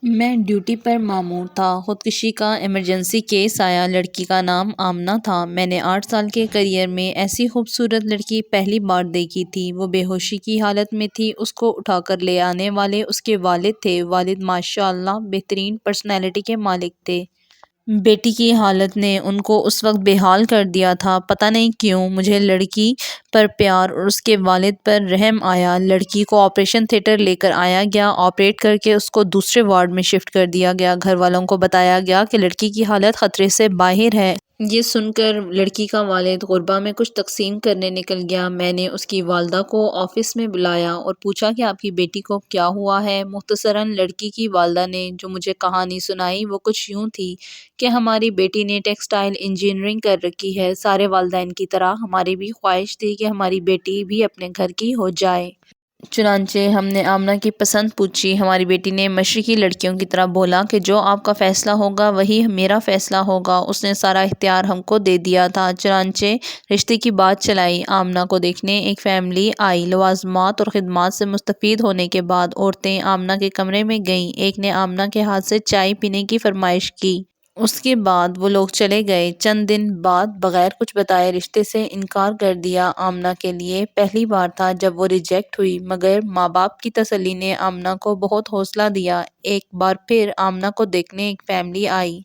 میں ڈیوٹی پر مامور تھا۔ خودکشی کا ایمرجنسی کیس آیا۔ لڑکی کا نام آمنہ تھا۔ میں نے 8 سال کے کیریئر میں ایسی خوبصورت لڑکی پہلی بار دیکھی تھی۔ وہ بے ہوشی کی حالت میں تھی۔ اس کو اٹھا کر لے آنے والے اس کے والد تھے۔ والد ماشاء اللہ بہترین پرسنالٹی کے مالک تھے۔ بیٹی کی حالت نے ان کو اس وقت بے حال کر دیا تھا۔ پتہ نہیں کیوں مجھے لڑکی پر پیار اور اس کے والد پر رحم آیا۔ لڑکی کو آپریشن تھیٹر لے کر آیا گیا۔ آپریٹ کر کے اس کو دوسرے وارڈ میں شفٹ کر دیا گیا۔ گھر والوں کو بتایا گیا کہ لڑکی کی حالت خطرے سے باہر ہے۔ یہ سن کر لڑکی کا والد غربا میں کچھ تقسیم کرنے نکل گیا۔ میں نے اس کی والدہ کو آفس میں بلایا اور پوچھا کہ آپ کی بیٹی کو کیا ہوا ہے۔ مختصراً لڑکی کی والدہ نے جو مجھے کہانی سنائی وہ کچھ یوں تھی کہ ہماری بیٹی نے ٹیکسٹائل انجینئرنگ کر رکھی ہے۔ سارے والدین کی طرح ہماری بھی خواہش تھی کہ ہماری بیٹی بھی اپنے گھر کی ہو جائے۔ چنانچہ ہم نے آمنہ کی پسند پوچھی۔ ہماری بیٹی نے مشرقی لڑکیوں کی طرح بولا کہ جو آپ کا فیصلہ ہوگا وہی میرا فیصلہ ہوگا۔ اس نے سارا اختیار ہم کو دے دیا تھا۔ چنانچہ رشتے کی بات چلائی۔ آمنہ کو دیکھنے ایک فیملی آئی۔ لوازمات اور خدمات سے مستفید ہونے کے بعد عورتیں آمنہ کے کمرے میں گئیں۔ ایک نے آمنہ کے ہاتھ سے چائے پینے کی فرمائش کی۔ اس کے بعد وہ لوگ چلے گئے۔ چند دن بعد بغیر کچھ بتائے رشتے سے انکار کر دیا۔ آمنہ کے لیے پہلی بار تھا جب وہ ریجیکٹ ہوئی، مگر ماں باپ کی تسلی نے آمنہ کو بہت حوصلہ دیا۔ ایک بار پھر آمنہ کو دیکھنے ایک فیملی آئی۔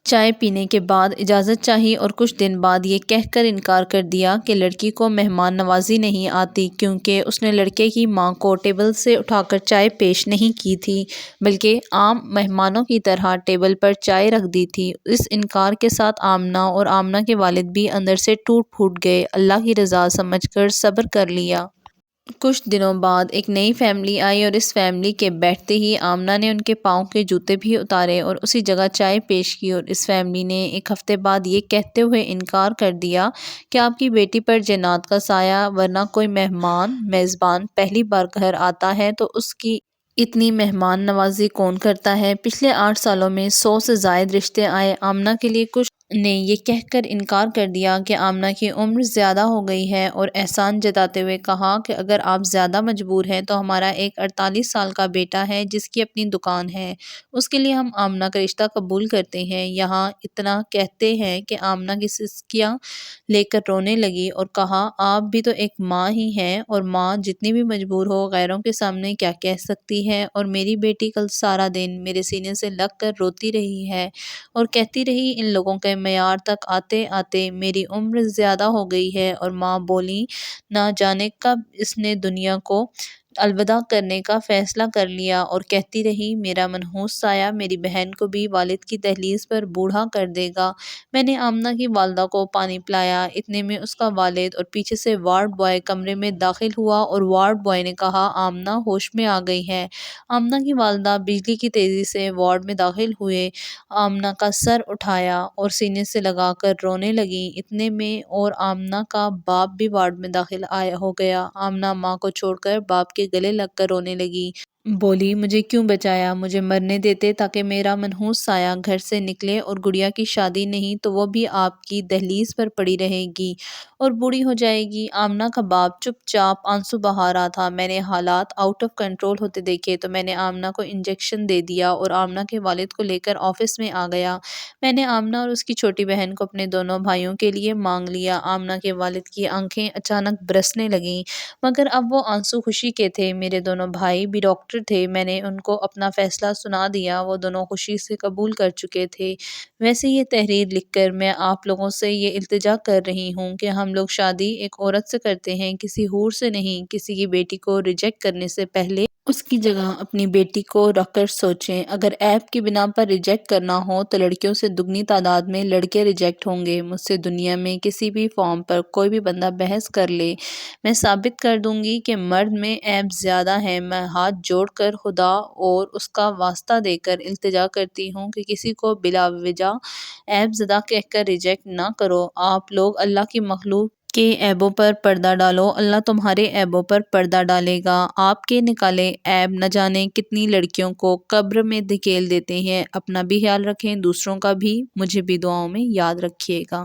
چائے پینے کے بعد اجازت چاہی اور کچھ دن بعد یہ کہہ کر انکار کر دیا کہ لڑکی کو مہمان نوازی نہیں آتی، کیونکہ اس نے لڑکے کی ماں کو ٹیبل سے اٹھا کر چائے پیش نہیں کی تھی، بلکہ عام مہمانوں کی طرح ٹیبل پر چائے رکھ دی تھی۔ اس انکار کے ساتھ آمنہ اور آمنہ کے والد بھی اندر سے ٹوٹ پھوٹ گئے۔ اللہ کی رضا سمجھ کر صبر کر لیا۔ کچھ دنوں بعد ایک نئی فیملی آئی اور اس فیملی کے بیٹھتے ہی آمنہ نے ان کے پاؤں کے جوتے بھی اتارے اور اسی جگہ چائے پیش کی، اور اس فیملی نے ایک ہفتے بعد یہ کہتے ہوئے انکار کر دیا کہ آپ کی بیٹی پر جنات کا سایہ، ورنہ کوئی میزبان پہلی بار گھر آتا ہے تو اس کی اتنی مہمان نوازی کون کرتا ہے۔ پچھلے 8 سالوں میں 100 سے زائد رشتے آئے۔ آمنہ کے لیے کچھ نے یہ کہہ کر انکار کر دیا کہ آمنہ کی عمر زیادہ ہو گئی ہے، اور احسان جتاتے ہوئے کہا کہ اگر آپ زیادہ مجبور ہیں تو ہمارا ایک 48 سال کا بیٹا ہے جس کی اپنی دکان ہے، اس کے لیے ہم آمنہ کا رشتہ قبول کرتے ہیں۔ یہاں اتنا کہتے ہیں کہ آمنہ کی سسکیاں لے کر رونے لگی اور کہا آپ بھی تو ایک ماں ہی ہیں، اور ماں جتنی بھی مجبور ہو غیروں کے سامنے کیا کہہ سکتی ہے، اور میری بیٹی کل سارا دن میرے سینے سے لگ کر روتی رہی ہے اور کہتی رہی ان لوگوں کے معیار تک آتے آتے میری عمر زیادہ ہو گئی ہے، اور ماں بولی نہ جانے کب اس نے دنیا کو الوداع کرنے کا فیصلہ کر لیا، اور کہتی رہی میرا منحوس سایہ میری بہن کو بھی والد کی دہلیز پر بوڑھا کر دے گا۔ میں نے آمنہ کی والدہ کو پانی پلایا۔ اتنے میں اس کا والد اور پیچھے سے وارڈ بوائے کمرے میں داخل ہوا اور وارڈ بوائے نے کہا آمنہ ہوش میں آ گئی ہے۔ آمنہ کی والدہ بجلی کی تیزی سے وارڈ میں داخل ہوئے، آمنہ کا سر اٹھایا اور سینے سے لگا کر رونے لگیں۔ اتنے میں اور آمنہ کا باپ بھی وارڈ میں داخل ہو گیا۔ آمنہ ماں کو چھوڑ کر باپ کے گلے لگ کر رونے لگی۔ بولی مجھے کیوں بچایا، مجھے مرنے دیتے تاکہ میرا منحوس سایہ گھر سے نکلے، اور گڑیا کی شادی نہیں تو وہ بھی آپ کی دہلیز پر پڑی رہے گی اور بوڑھی ہو جائے گی۔ آمنہ کا باپ چپ چاپ آنسو بہا رہا تھا۔ میں نے حالات آؤٹ آف کنٹرول ہوتے دیکھے تو میں نے آمنہ کو انجیکشن دے دیا اور آمنہ کے والد کو لے کر آفس میں آ گیا۔ میں نے آمنہ اور اس کی چھوٹی بہن کو اپنے دونوں بھائیوں کے لیے مانگ لیا۔ آمنہ کے والد کی آنکھیں اچانک برسنے لگیں، مگر اب وہ آنسو خوشی کے تھے۔ میرے دونوں بھائی بھی ڈاکٹر تھے۔ میں نے ان کو اپنا فیصلہ سنا دیا۔ وہ دونوں خوشی سے قبول کر چکے تھے۔ ویسے یہ تحریر لکھ کر میں آپ لوگوں سے یہ التجا کر رہی ہوں کہ ہم لوگ شادی ایک عورت سے کرتے ہیں، کسی حور سے نہیں۔ کسی کی بیٹی کو ریجیکٹ کرنے سے پہلے اس کی جگہ اپنی بیٹی کو رکھ کر سوچیں۔ اگر عیب کی بنا پر ریجیکٹ کرنا ہو تو لڑکیوں سے دگنی تعداد میں لڑکے ریجیکٹ ہوں گے۔ مجھ سے دنیا میں کسی بھی فارم پر کوئی بھی بندہ بحث کر لے، میں ثابت کر دوں گی کہ مرد میں عیب زیادہ ہیں۔ میں ہاتھ جوڑ کر خدا اور اس کا واسطہ دے کر التجا کرتی ہوں کہ کسی کو بلا وجہ عیب زدہ کہہ کر ریجیکٹ نہ کرو۔ آپ لوگ اللہ کی مخلوق کے عیبوں پر پردہ ڈالو، اللہ تمہارے عیبوں پر پردہ ڈالے گا۔ آپ کے نکالے عیب نہ جانے کتنی لڑکیوں کو قبر میں دھکیل دیتے ہیں۔ اپنا بھی خیال رکھیں، دوسروں کا بھی۔ مجھے بھی دعاؤں میں یاد رکھیے گا۔